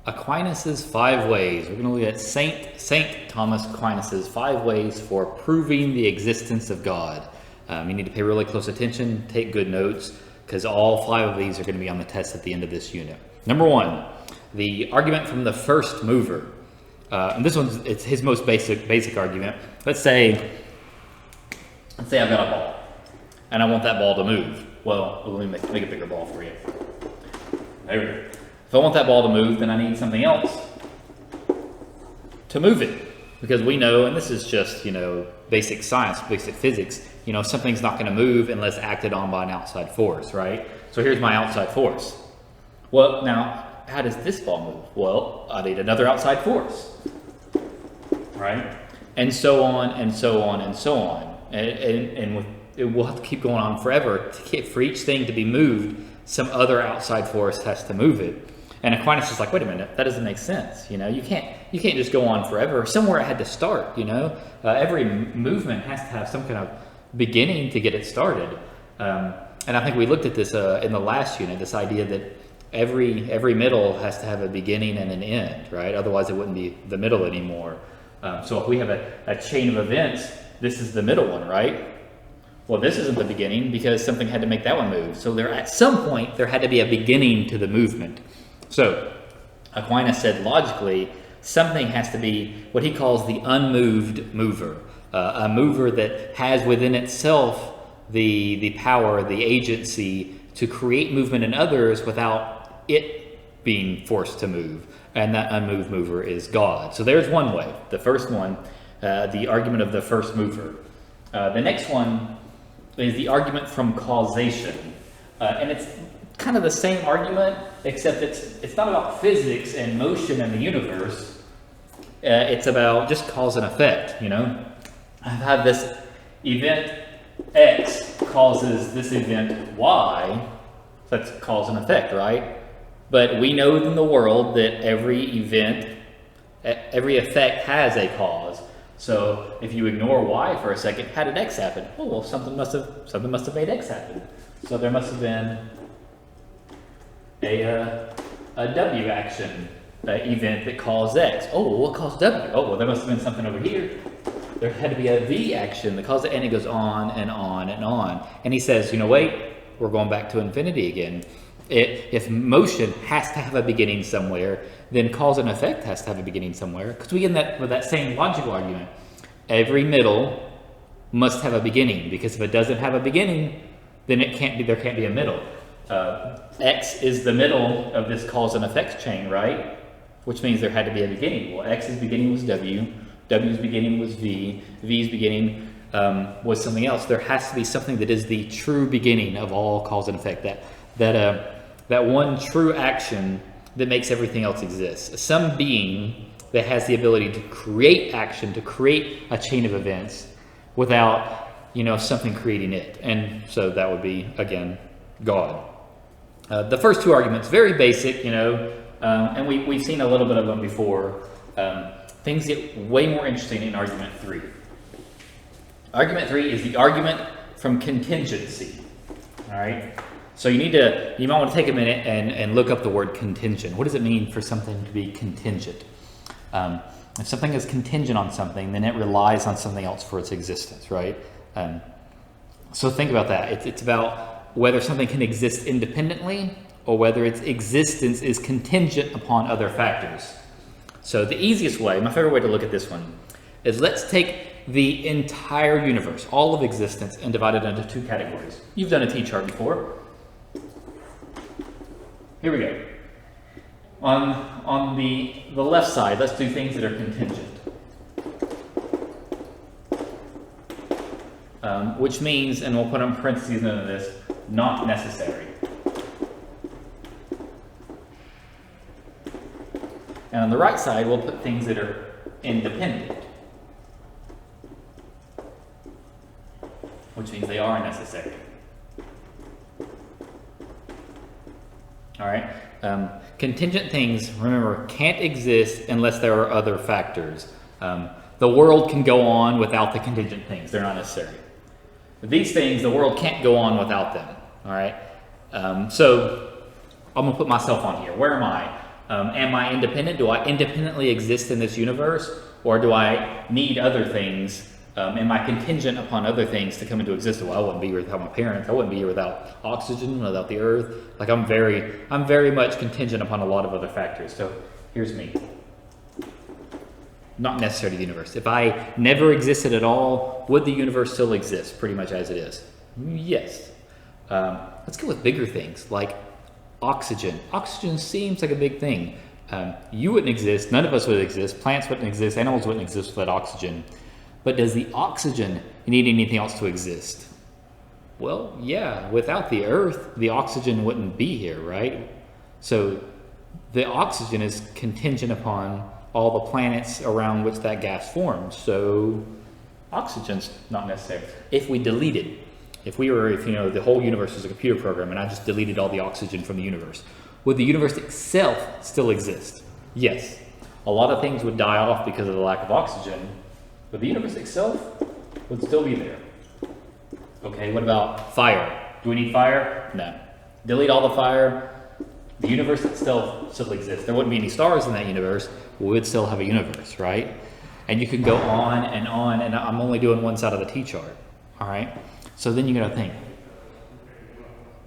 Aquinas' 5 ways. We're going to look at Saint Thomas Aquinas' 5 ways for proving the existence of God. You need to pay really close attention, take good notes, because all 5 of these are going to be on the test at the end of this unit. Number 1, the argument from the first mover. And this one's it's his most basic argument. Let's say I've got a ball, and I want that ball to move. Well, let me make a bigger ball for you. There we go. If I want that ball to move, then I need something else to move it. Because we know, and this is just, basic science, basic physics, something's not going to move unless acted on by an outside force, right? So here's my outside force. Well, now, how does this ball move? Well, I need another outside force, right? And so on, and so on, and so on. And we'll have to keep going on forever. For each thing to be moved, some other outside force has to move it. And Aquinas is like, wait a minute, that doesn't make sense. You can't just go on forever. Somewhere it had to start. Every movement has to have some kind of beginning to get it started. And I think we looked at this in the last unit. This idea that every middle has to have a beginning and an end, right? Otherwise, it wouldn't be the middle anymore. So if we have a chain of events, this is the middle one, right? Well, this isn't the beginning because something had to make that one move. So at some point, there had to be a beginning to the movement. So Aquinas said logically, something has to be what he calls the unmoved mover, a mover that has within itself the power, the agency to create movement in others without it being forced to move. And that unmoved mover is God. So there's one way. The first one, the argument of the first mover. The next one is the argument from causation. And it's kind of the same argument, except it's not about physics and motion in the universe. It's about just cause and effect, I have this event X causes this event Y. That's cause and effect, right? But we know in the world that every effect has a cause. So if you ignore Y for a second, how did X happen? Oh, well, something must have made X happen. So there must have been a W action event that caused X. Oh, well, what caused W? Oh, well, there must have been something over here. There had to be a V action that caused it, and it goes on and on and on. And he says, wait, we're going back to infinity again. If motion has to have a beginning somewhere, then cause and effect has to have a beginning somewhere. Because we end with that same logical argument. Every middle must have a beginning, because if it doesn't have a beginning, then there can't be a middle. X is the middle of this cause and effect chain, right? Which means there had to be a beginning. Well, X's beginning was W, W's beginning was V, V's beginning was something else. There has to be something that is the true beginning of all cause and effect. That one true action that makes everything else exist. Some being that has the ability to create action, to create a chain of events without, something creating it. And so that would be, again, God. The first 2 arguments, very basic, and we've seen a little bit of them before. Things get way more interesting in argument 3. Argument 3 is the argument from contingency. All right. So you might want to take a minute and look up the word contingent. What does it mean for something to be contingent? If something is contingent on something, then it relies on something else for its existence, right? So think about that. It's about whether something can exist independently or whether its existence is contingent upon other factors. So the easiest way, my favorite way to look at this one, is let's take the entire universe, all of existence, and divide it into 2 categories. You've done a T-chart before. Here we go. On the left side, let's do things that are contingent. Which means, and we'll put in parentheses into this, not necessary. And on the right side, we'll put things that are independent, which means they are necessary. All right. Contingent things, remember, can't exist unless there are other factors. The world can go on without the contingent things. They're not necessary. But these things, the world can't go on without them. All right. So I'm going to put myself on here. Where am I? Am I independent? Do I independently exist in this universe? Or do I need other things? Am I contingent upon other things to come into existence? Well, I wouldn't be here without my parents. I wouldn't be here without oxygen, without the earth. Like I'm very much contingent upon a lot of other factors. So here's me. Not necessarily the universe. If I never existed at all, would the universe still exist pretty much as it is? Yes. Let's go with bigger things like oxygen. Oxygen seems like a big thing. You wouldn't exist, none of us would exist, plants wouldn't exist, animals wouldn't exist without oxygen. But does the oxygen need anything else to exist? Well, yeah, without the earth, the oxygen wouldn't be here, right? So the oxygen is contingent upon all the planets around which that gas forms. So oxygen's not necessary. If we deleted, if the whole universe was a computer program and I just deleted all the oxygen from the universe, would the universe itself still exist? Yes. A lot of things would die off because of the lack of oxygen, but the universe itself would still be there. Okay, what about fire? Do we need fire? No. Delete all the fire, the universe itself still exists. There wouldn't be any stars in that universe, we would still have a universe, right? And you can go on, and I'm only doing one side of the T-chart, all right? So then you gotta think,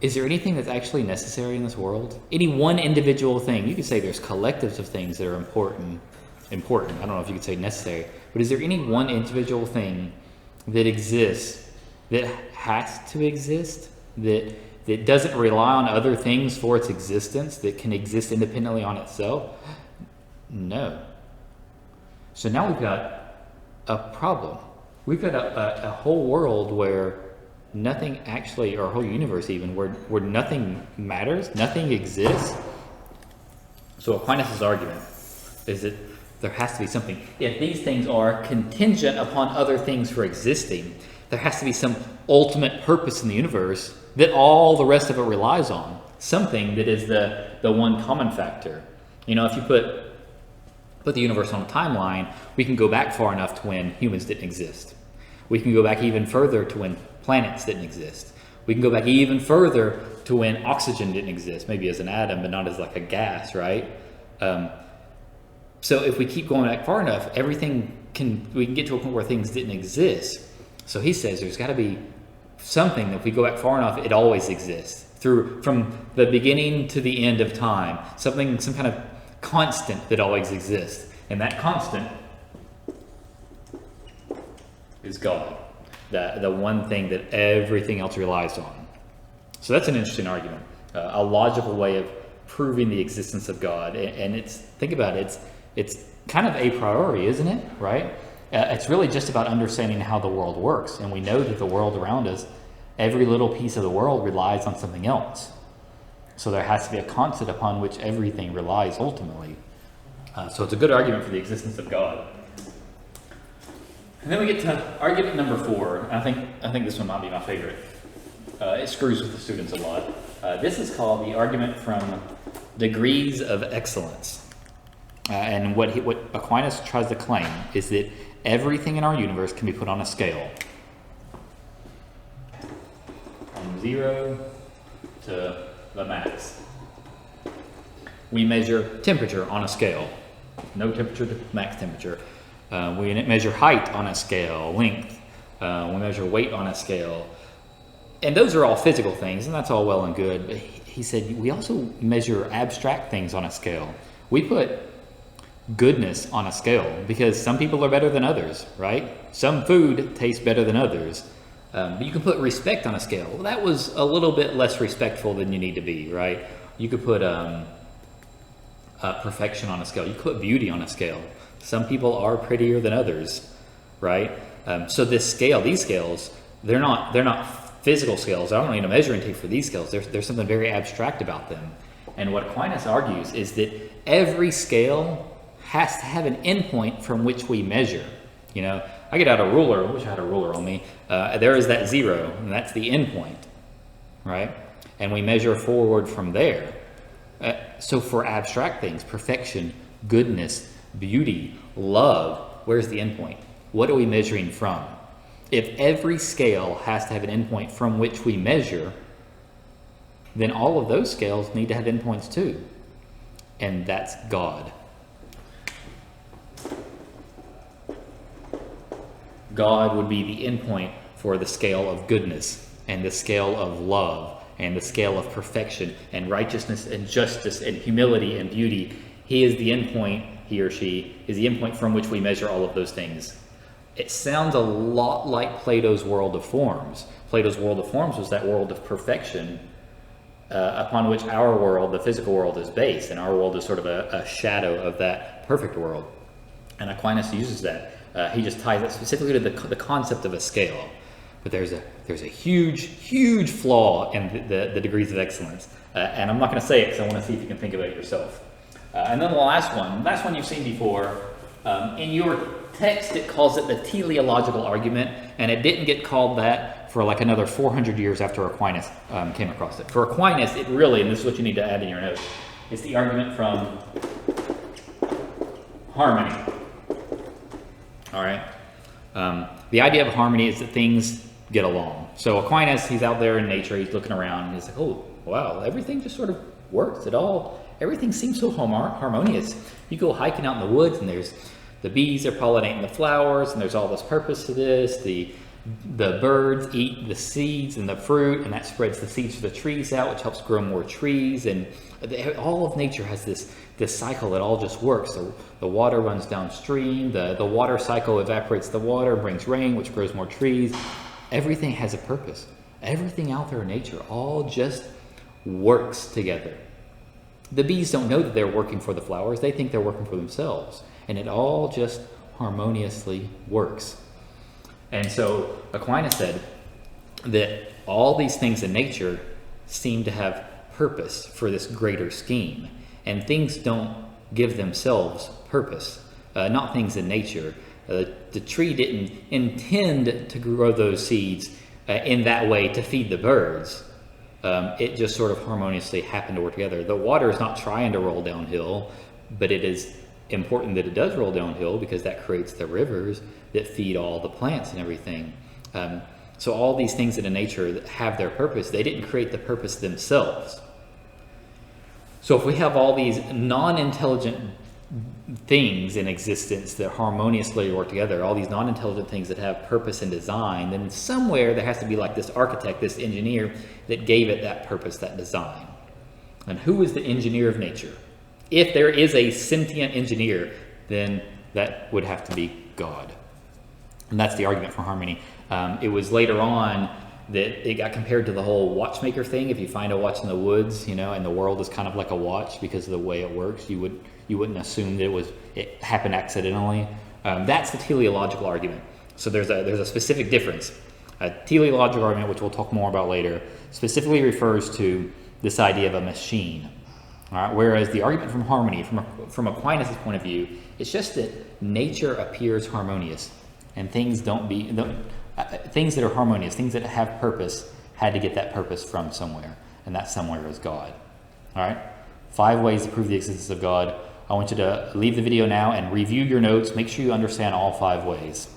is there anything that's actually necessary in this world? Any one individual thing? You could say there's collectives of things that are important. I don't know if you could say necessary, but is there any one individual thing that exists that has to exist, that doesn't rely on other things for its existence, that can exist independently on itself? No. So now we've got a problem. We've got a whole world where nothing actually, or a whole universe even, where nothing matters, nothing exists. So Aquinas' argument is that there has to be something. If these things are contingent upon other things for existing, there has to be some ultimate purpose in the universe that all the rest of it relies on. Something that is the one common factor. You know, if you put the universe on a timeline, we can go back far enough to when humans didn't exist. We can go back even further to when planets didn't exist. We can go back even further to when oxygen didn't exist, maybe as an atom, but not as like a gas, right? So if we keep going back far enough, we can get to a point where things didn't exist. So he says there's got to be something that if we go back far enough, it always exists from the beginning to the end of time. Some kind of constant that always exists, and that constant is God, the one thing that everything else relies on. So that's an interesting argument, a logical way of proving the existence of God. And think about it, it's kind of a priori, isn't it? Right? It's really just about understanding how the world works, and we know that the world around us, every little piece of the world relies on something else. So there has to be a constant upon which everything relies ultimately. So it's a good argument for the existence of God. And then we get to argument number 4. I think this one might be my favorite. It screws with the students a lot. This is called the argument from degrees of excellence. And what Aquinas tries to claim is that everything in our universe can be put on a scale. From 0 to the max. We measure temperature on a scale. No temperature to max temperature. We measure height on a scale, length. We measure weight on a scale. And those are all physical things, and that's all well and good. But he said we also measure abstract things on a scale. We put goodness on a scale because some people are better than others, right? Some food tastes better than others. But you can put respect on a scale. Well, that was a little bit less respectful than you need to be, right? You could put perfection on a scale. You could put beauty on a scale. Some people are prettier than others, right? So these scales, they're not physical scales. I don't need a measuring tape for these scales. There's something very abstract about them. And what Aquinas argues is that every scale has to have an endpoint from which we measure. You know, I get out a ruler. I wish I had a ruler on me. There is that 0, and that's the endpoint, right? And we measure forward from there. So for abstract things, perfection, goodness, beauty, love, where's the endpoint? What are we measuring from? If every scale has to have an endpoint from which we measure, then all of those scales need to have endpoints too. and that's God. God would be the endpoint for the scale of goodness and the scale of love and the scale of perfection and righteousness and justice and humility and beauty. He is the endpoint, he or she is the endpoint from which we measure all of those things. It sounds a lot like Plato's world of forms. Plato's world of forms was that world of perfection upon which our world, the physical world, is based, and our world is sort of a shadow of that perfect world. And Aquinas uses that. He just ties it specifically to the concept of a scale. But there's a huge flaw in the degrees of excellence. And I'm not going to say it because I want to see if you can think about it yourself. And then the last one you've seen before. In your text, it calls it the teleological argument, and it didn't get called that for like another 400 years after Aquinas came across it. For Aquinas, it really, and this is what you need to add in your notes, it's the argument from harmony. All right. The idea of harmony is that things get along. So Aquinas, he's out there in nature, he's looking around, and he's like, oh, wow, everything just sort of works. Everything seems so harmonious. You go hiking out in the woods, and there's the bees are pollinating the flowers, and there's all this purpose to this. The birds eat the seeds and the fruit, and that spreads the seeds for the trees out, which helps grow more trees. And all of nature has this cycle that all just works. The water runs downstream, the water cycle evaporates the water, brings rain, which grows more trees. Everything has a purpose. Everything out there in nature all just works together. The bees don't know that they're working for the flowers. They think they're working for themselves. And it all just harmoniously works. And so Aquinas said that all these things in nature seem to have purpose for this greater scheme. And things don't give themselves purpose. Not things in nature. The tree didn't intend to grow those seeds in that way to feed the birds. It just sort of harmoniously happened to work together. The water is not trying to roll downhill, but it is important that it does roll downhill because that creates the rivers that feed all the plants and everything. So all these things in nature that have their purpose, they didn't create the purpose themselves. So if we have all these non-intelligent things in existence that harmoniously work together, all these non-intelligent things that have purpose and design, then somewhere there has to be like this architect, this engineer that gave it that purpose, that design. And who is the engineer of nature? If there is a sentient engineer, then that would have to be God. And that's the argument for harmony. It was later on that it got compared to the whole watchmaker thing. If you find a watch in the woods, and the world is kind of like a watch because of the way it works, you wouldn't assume that it happened accidentally. That's the teleological argument. So there's a specific difference. A teleological argument, which we'll talk more about later, specifically refers to this idea of a machine. All right, whereas the argument from harmony, from Aquinas' point of view, it's just that nature appears harmonious, and things things that are harmonious, things that have purpose, had to get that purpose from somewhere, and that somewhere is God. All right, 5 ways to prove the existence of God. I want you to leave the video now and review your notes. Make sure you understand all 5 ways.